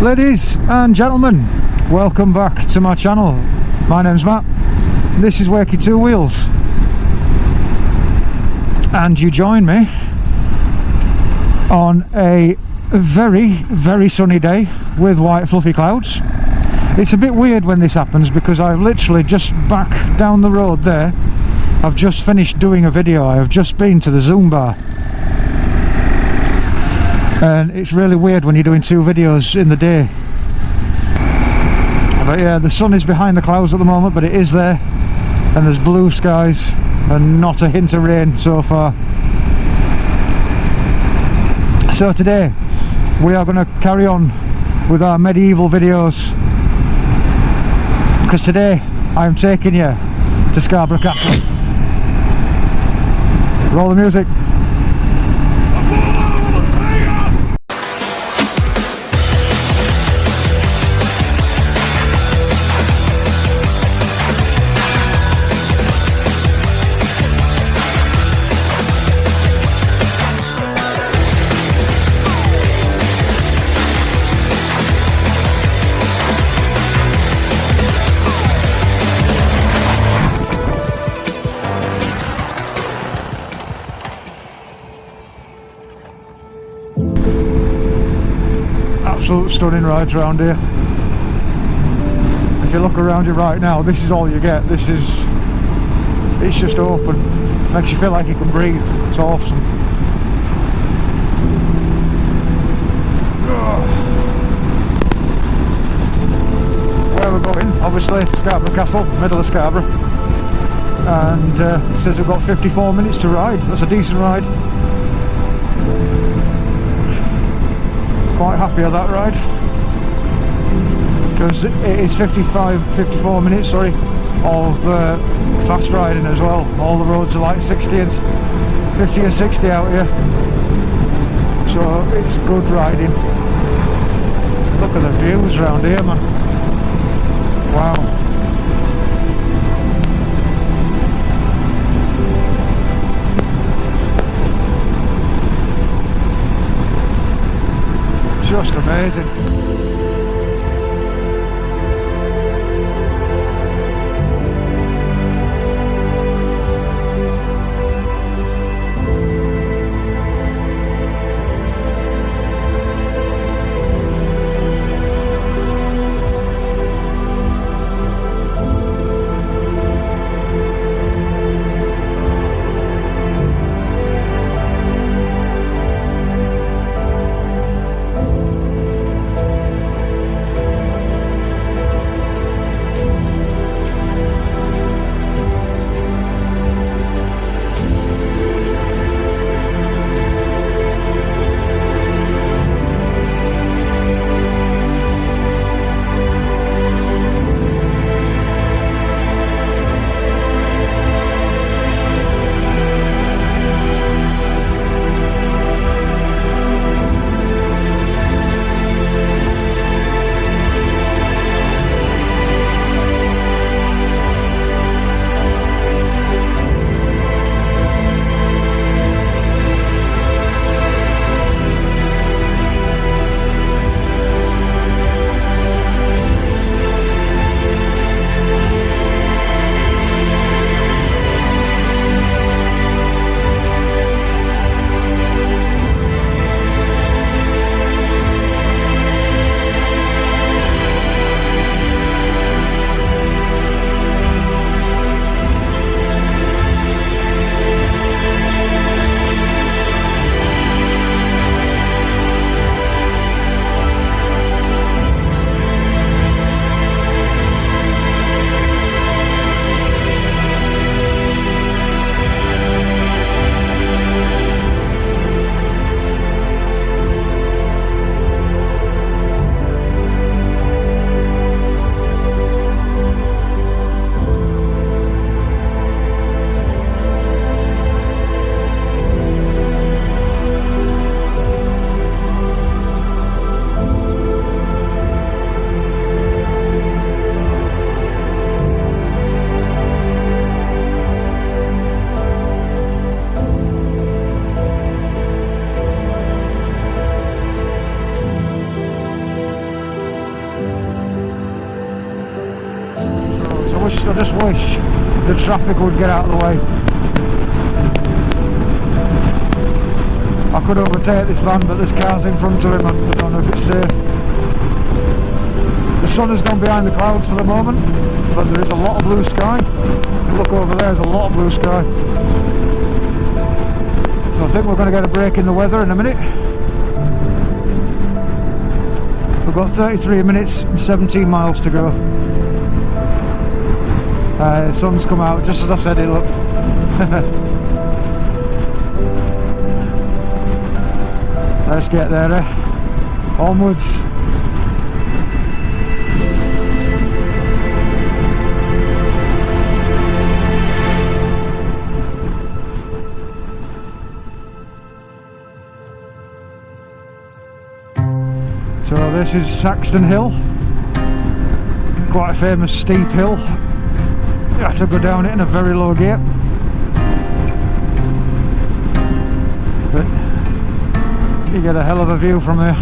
Ladies and gentlemen, welcome back to my channel. My name's Matt, this is Wakey Two Wheels, and you join me on a very sunny day with white fluffy clouds. It's a bit weird when this happens because I've literally just back down the road there, I've just finished doing a video. I have just been to the Zumba. And it's really weird when you're doing two videos in the day. But yeah, the sun is behind the clouds at the moment, but it is there, and there's blue skies and not a hint of rain so far. So today we are going to carry on with our medieval videos, because today I'm taking you to Scarborough Castle. Roll the music. Absolute stunning rides around here. If you look around you right now, this is all you get. It's just open, makes you feel like you can breathe. It's awesome. Where we're going, obviously Scarborough Castle, middle of Scarborough, and it says we've got 54 minutes to ride. That's a decent ride. Quite happy with that ride, because it is 54 minutes, sorry, of fast riding as well. All the roads are like 50 and 60 out here, so it's good riding. Look at the views around here, man. Wow. Just amazing. traffic would get out of the way. I could overtake this van, but there's cars in front of him and I don't know if it's safe. The sun has gone behind the clouds for the moment, but there is a lot of blue sky. Look over there, there's a lot of blue sky. So I think we're going to get a break in the weather in a minute. We've got 33 minutes and 17 miles to go. The sun's come out just as I said it, look. Let's get there, onwards. So this is Saxton Hill, quite a famous steep hill. You have to go down it in a very low gear. But you get a hell of a view from there.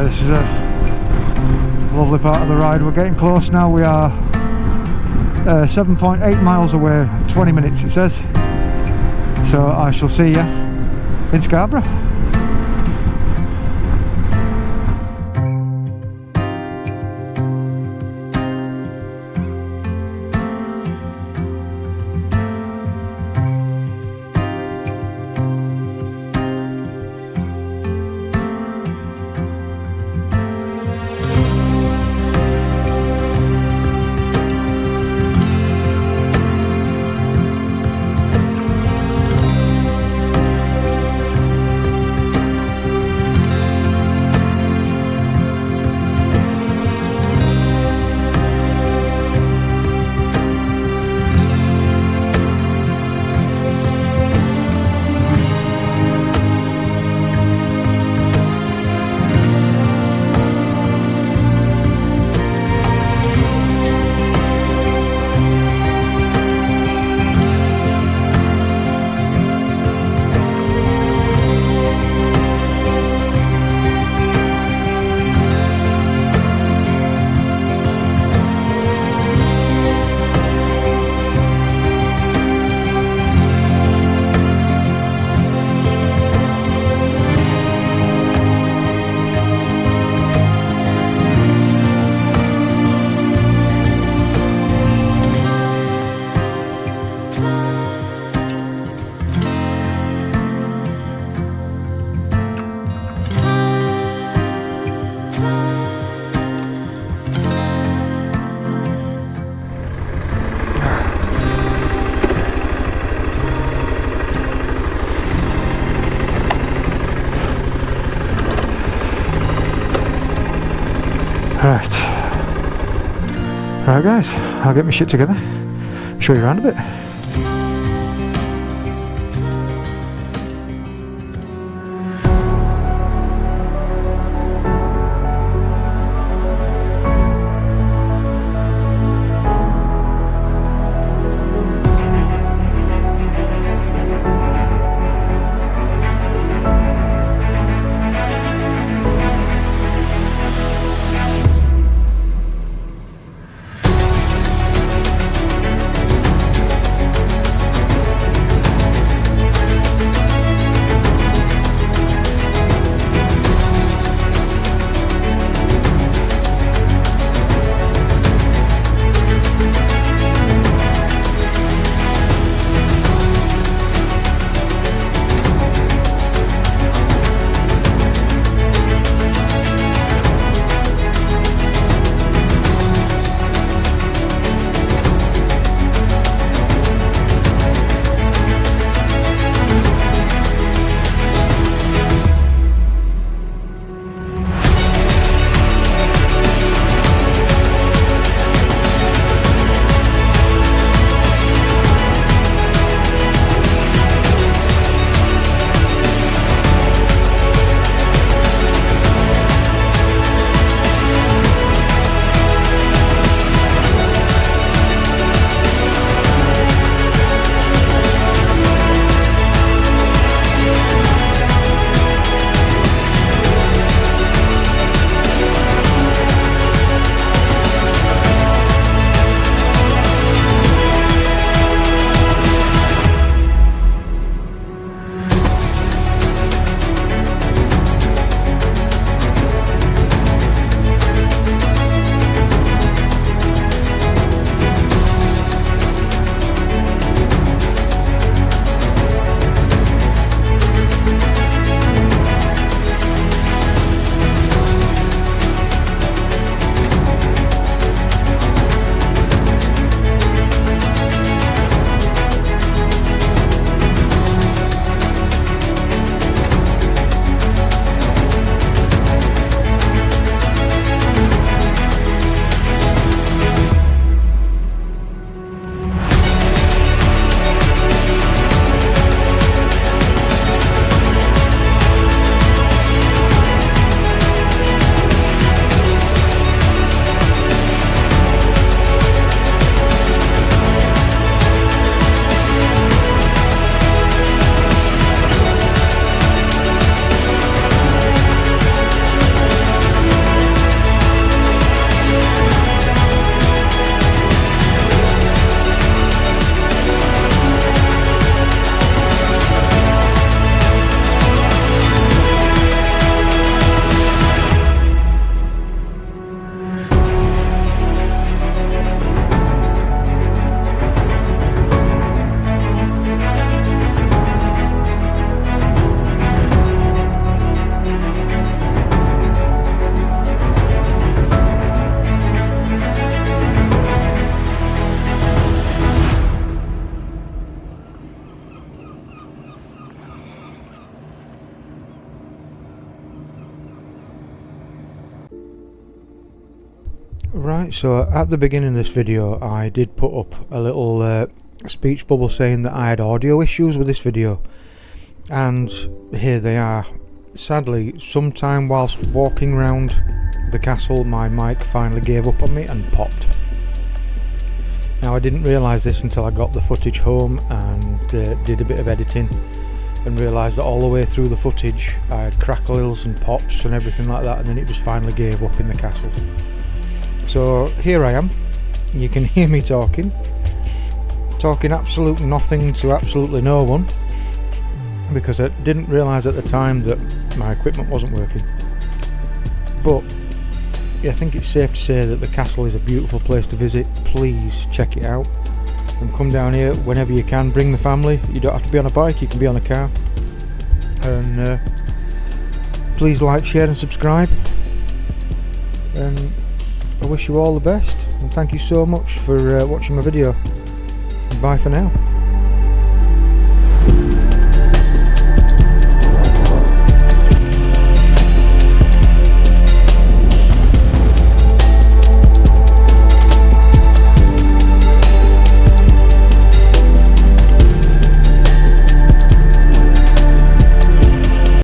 This is a lovely part of the ride. We're getting close now. We are 7.8 miles away, 20 minutes it says. So I shall see you in Scarborough. Right guys, I'll get my shit together, show you around a bit. Right, so at the beginning of this video I did put up a little speech bubble saying that I had audio issues with this video, and here they are. Sadly, sometime whilst walking around the castle my mic finally gave up on me and popped. Now I didn't realise this until I got the footage home and did a bit of editing, and realised that all the way through the footage I had crackles and pops and everything like that, and then it just finally gave up in the castle. So here I am, you can hear me talking absolute nothing to absolutely no one, because I didn't realise at the time that my equipment wasn't working. But yeah, I think it's safe to say that the castle is a beautiful place to visit. Please check it out and come down here whenever you can. Bring the family, you don't have to be on a bike, you can be on a car. And please like, share and subscribe, and I wish you all the best, and thank you so much for watching my video. Bye for now.